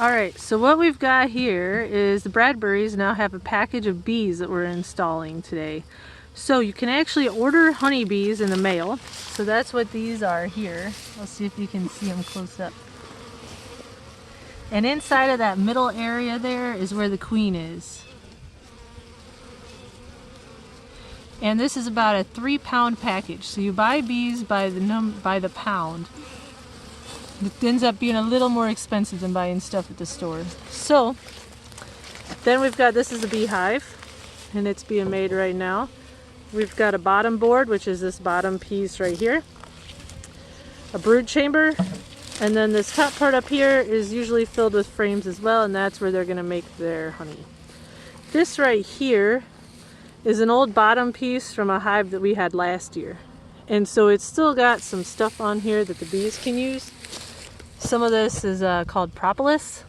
Alright, so what we've got here is the Bradburys now have a package of bees that we're installing today. So you can actually order honeybees in the mail. So that's what these are here. I'll see if you can see them close up. And inside of that middle area there is where the queen is. And this is about a 3-pound package. So you buy bees by the pound. It ends up being a little more expensive than buying stuff at the store. So then we've got, this is a beehive, and it's being made right now. We've got a bottom board, which is this bottom piece right here, a brood chamber, and then this top part up here is usually filled with frames as well, and that's where they're going to make their honey. This right here is an old bottom piece from a hive that we had last year, and so it's still got some stuff on here that the bees can use. Some of this is called propolis,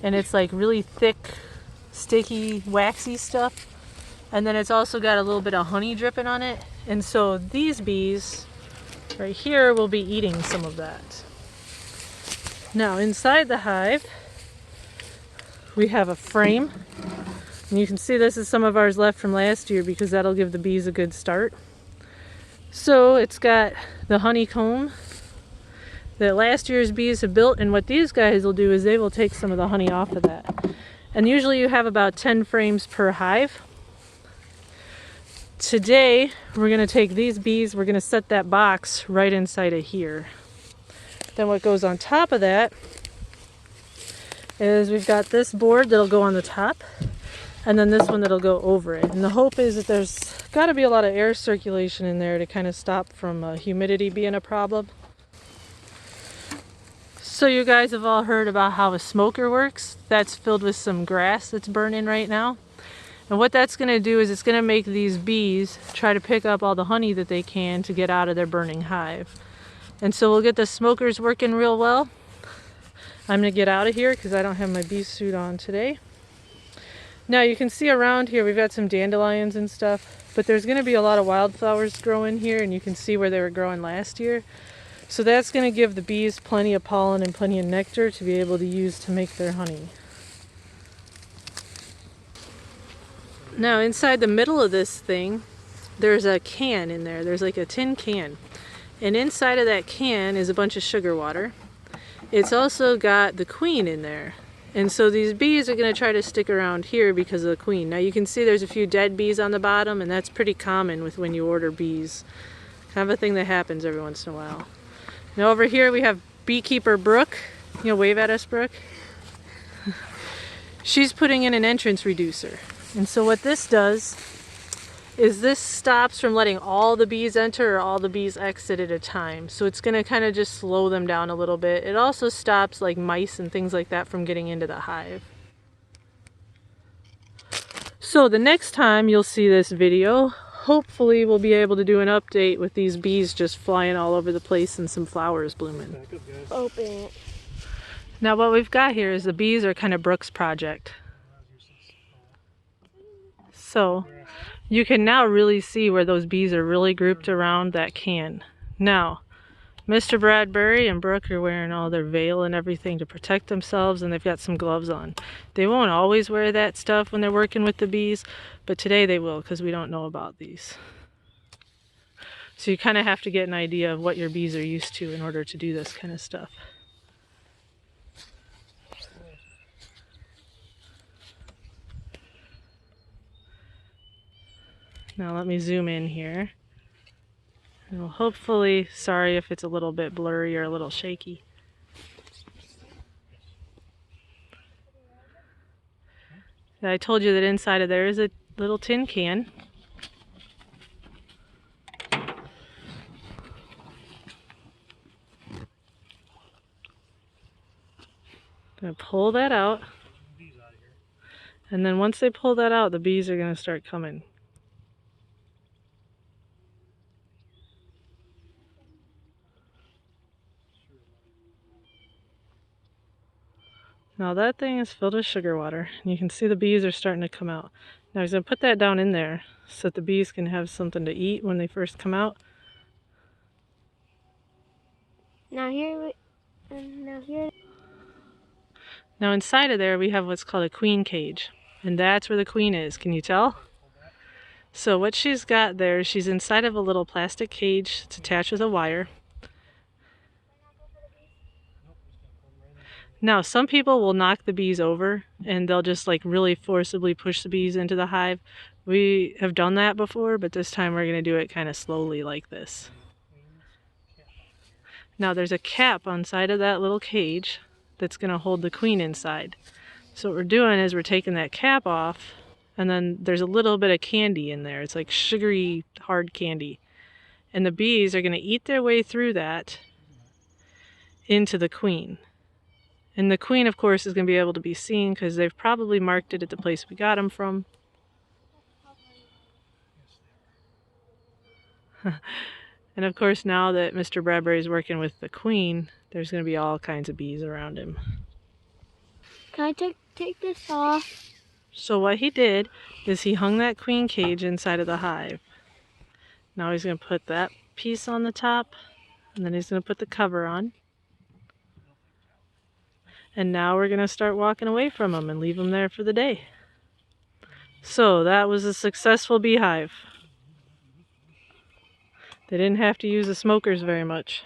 and it's like really thick, sticky, waxy stuff. And then it's also got a little bit of honey dripping on it. And so these bees right here will be eating some of that. Now inside the hive, we have a frame. And you can see this is some of ours left from last year because that'll give the bees a good start. So it's got the honeycomb that last year's bees have built, and what these guys will do is they will take some of the honey off of that. And usually you have about 10 frames per hive. Today we're going to take these bees, we're going to set that box right inside of here. Then what goes on top of that is we've got this board that'll go on the top, and then this one that'll go over it. And the hope is that there's got to be a lot of air circulation in there to kind of stop from humidity being a problem. So you guys have all heard about how a smoker works. That's filled with some grass that's burning right now. And what that's going to do is it's going to make these bees try to pick up all the honey that they can to get out of their burning hive. And so we'll get the smokers working real well. I'm going to get out of here because I don't have my bee suit on today. Now you can see around here we've got some dandelions and stuff, but there's going to be a lot of wildflowers growing here, and you can see where they were growing last year. So that's going to give the bees plenty of pollen and plenty of nectar to be able to use to make their honey. Now inside the middle of this thing, there's a can in there. There's like a tin can. And inside of that can is a bunch of sugar water. It's also got the queen in there. And so these bees are going to try to stick around here because of the queen. Now you can see there's a few dead bees on the bottom, and that's pretty common with when you order bees. Kind of a thing that happens every once in a while. Now over here we have beekeeper Brooke. You know, wave at us, Brooke. She's putting in an entrance reducer. And so what this does is this stops from letting all the bees enter or all the bees exit at a time. So it's going to kind of just slow them down a little bit. It also stops like mice and things like that from getting into the hive. So the next time you'll see this video, hopefully we'll be able to do an update with these bees just flying all over the place and some flowers blooming. Open it. Now what we've got here is the bees are kind of Brooke's project. So you can now really see where those bees are really grouped around that can. Now, Mr. Bradbury and Brooke are wearing all their veil and everything to protect themselves, and they've got some gloves on. They won't always wear that stuff when they're working with the bees, but today they will because we don't know about these. So you kind of have to get an idea of what your bees are used to in order to do this kind of stuff. Now let me zoom in here. And we'll hopefully, sorry if it's a little bit blurry or a little shaky. I told you that inside of there is a little tin can. Gonna pull that out. And then once they pull that out, the bees are gonna start coming. Now that thing is filled with sugar water, and you can see the bees are starting to come out. Now he's going to put that down in there so that the bees can have something to eat when they first come out. Now here Now inside of there we have what's called a queen cage, and that's where the queen is. Can you tell? So what she's got there, she's inside of a little plastic cage. It's attached with a wire. Now some people will knock the bees over and they'll just like really forcibly push the bees into the hive. We have done that before, but this time we're going to do it kind of slowly like this. Now there's a cap on side of that little cage that's going to hold the queen inside. So what we're doing is we're taking that cap off, and then there's a little bit of candy in there. It's like sugary, hard candy. And the bees are going to eat their way through that into the queen. And the queen, of course, is going to be able to be seen because they've probably marked it at the place we got them from. And of course, now that Mr. Bradbury is working with the queen, there's going to be all kinds of bees around him. Can I take this off? So what he did is he hung that queen cage inside of the hive. Now he's going to put that piece on the top, and then he's going to put the cover on. And now we're going to start walking away from him and leave him there for the day. So that was a successful beehive. They didn't have to use the smokers very much.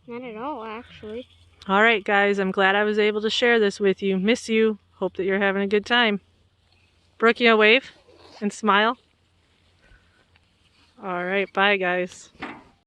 Not at all, actually. All right, guys, I'm glad I was able to share this with you. Miss you. Hope that you're having a good time. Brooke, you wave and smile. All right, bye, guys.